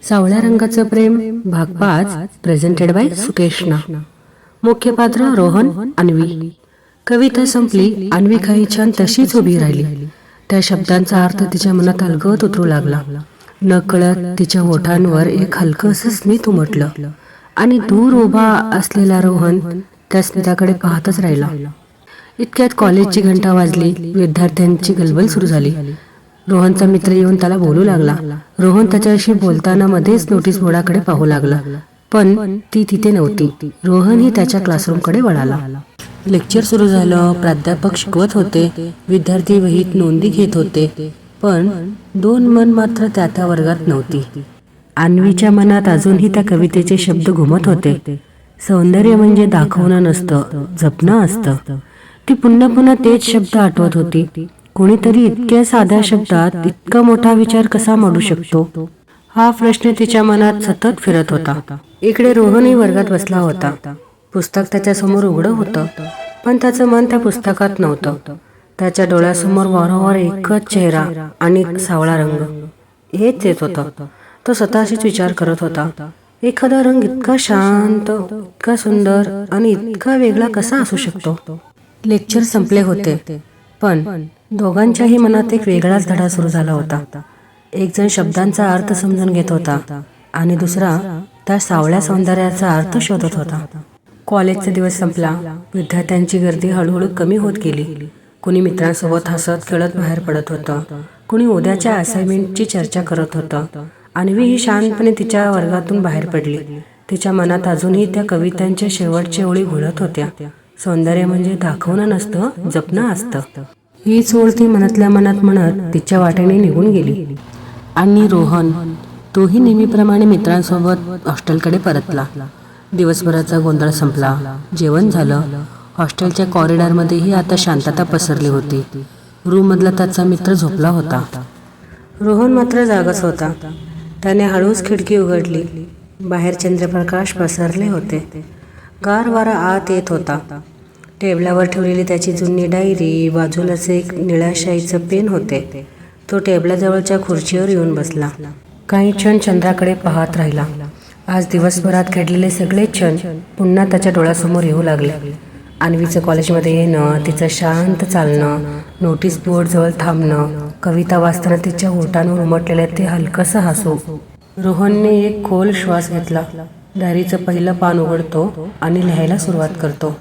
सावळ्या रंगाचं प्रेम भाग 5 presented bye सुकेशना. मुख्य पात्र रोहन, अन्वी. कविता संपली. अन्वी काही छान तशीच उभी राहिली. त्या शब्दांचा अर्थ तिच्या मनात अलगद उतरू लागला. नकळत तिच्या ओठांवर एक हलकंसं स्मित उमटलं आणि दूर उभा असलेला रोहन त्या स्मिताकडे पाहतच राहिला. इतक्यात कॉलेजची घंटा वाजली. विद्यार्थ्यांची गलबल सुरू झाली. रोहनचा मित्र येऊन त्याला बोलू लागला. रोहन त्याच्याशी बोलताना मध्येच नोटीस बोर्डाकडे पाहू लागला, पण ती तिथे नव्हती. रोहनही त्याच्या क्लासरूमकडे वळाला. लेक्चर सुरू झालं. प्राध्यापक शिकवत होते. विद्यार्थी वहीत नोंदी घेत होते, पण दोन मन मात्र त्या वर्गात नव्हती. अन्वीच्या मनात अजूनही त्या कवितेचे शब्द घुमत होते. सौंदर्य म्हणजे दाखवणं नसतं, जपणं असतं. ती पुन्हा पुन्हा तेच शब्द आठवत होती. कोणीतरी इतक्या साध्या शब्दात इतका मोठा विचार कसा मांडू शकतो, हा प्रश्न तिच्या मनात सतत फिरत होता. इकडे रोहनही वर्गात बसला होता. पुस्तक त्याच्या समोर उघडं होतं, पण त्याचं मन त्या पुस्तकात नव्हतं. त्याच्या डोळ्यासमोर वारंवार एकच चेहरा आणि सावळा रंग हेच येत होतं. तो स्वतःशीच विचार करत होता, एखादा रंग इतका शांत, इतका सुंदर आणि इतका वेगळा कसा असू शकतो. लेक्चर संपले होते, पण दोघांच्याही मनात एक वेगळाच धडा सुरू झाला होता. एक जण शब्दांचा अर्थ समजून घेत होता आणि दुसरा त्या सावळ्या सौंदर्याचा अर्थ शोधत होता. कॉलेजचा दिवस संपला. विद्यार्थ्यांची गर्दी हळूहळू कमी होत गेली. कुणी मित्रांसोबत हसत खेळत बाहेर पडत होतं, कुणी उद्याच्या असाइनमेंटची चर्चा करत होतं. अन्वी ही शांतपणे तिच्या वर्गातून बाहेर पडली. तिच्या मनात अजूनही त्या कवितांच्या शेवटच्या ओळी घुळत होत्या. सौंदर्य म्हणजे दाखवणं नसतं, जपणं असतं. हीच ओळ ती मनातल्या मनात म्हणत तिच्या वाटेने निघून गेली. आणि रोहन, तोही नेहमीप्रमाणे मित्रांसोबत हॉस्टेलकडे परतला. दिवसभराचा गोंधळ संपला. जेवण झालं. हॉस्टेलच्या कॉरिडॉरमध्येही आता शांतता पसरली होती. रूममधला त्याचा मित्र झोपला होता. रोहन मात्र जागच होता. त्याने हळूच खिडकी उघडली. बाहेर चंद्रप्रकाश पसरले होते. गार वारा आत येत होता. टेबलावर ठेवलेली त्याची जुनी डायरी, बाजूलाच एक निळ्या शाईचं पेन होते. तो टेबलाजवळच्या खुर्चीवर येऊन बसला. काही क्षण चंद्राकडे पाहत राहिला. आज दिवसभरात घडलेले सगळे क्षण पुन्हा त्याच्या डोळ्यासमोर येऊ लागले. अन्वीचं कॉलेजमध्ये येणं, तिचं शांत चालणं, नोटीस बोर्डजवळ थांबणं, कविता वाचताना तिच्या ओठांवर उमटलेले ते हलकंसं हसू. रोहनने एक खोल श्वास घेतला. डायरीचं पहिलं पान उघडतो आणि लिहायला सुरुवात करतो.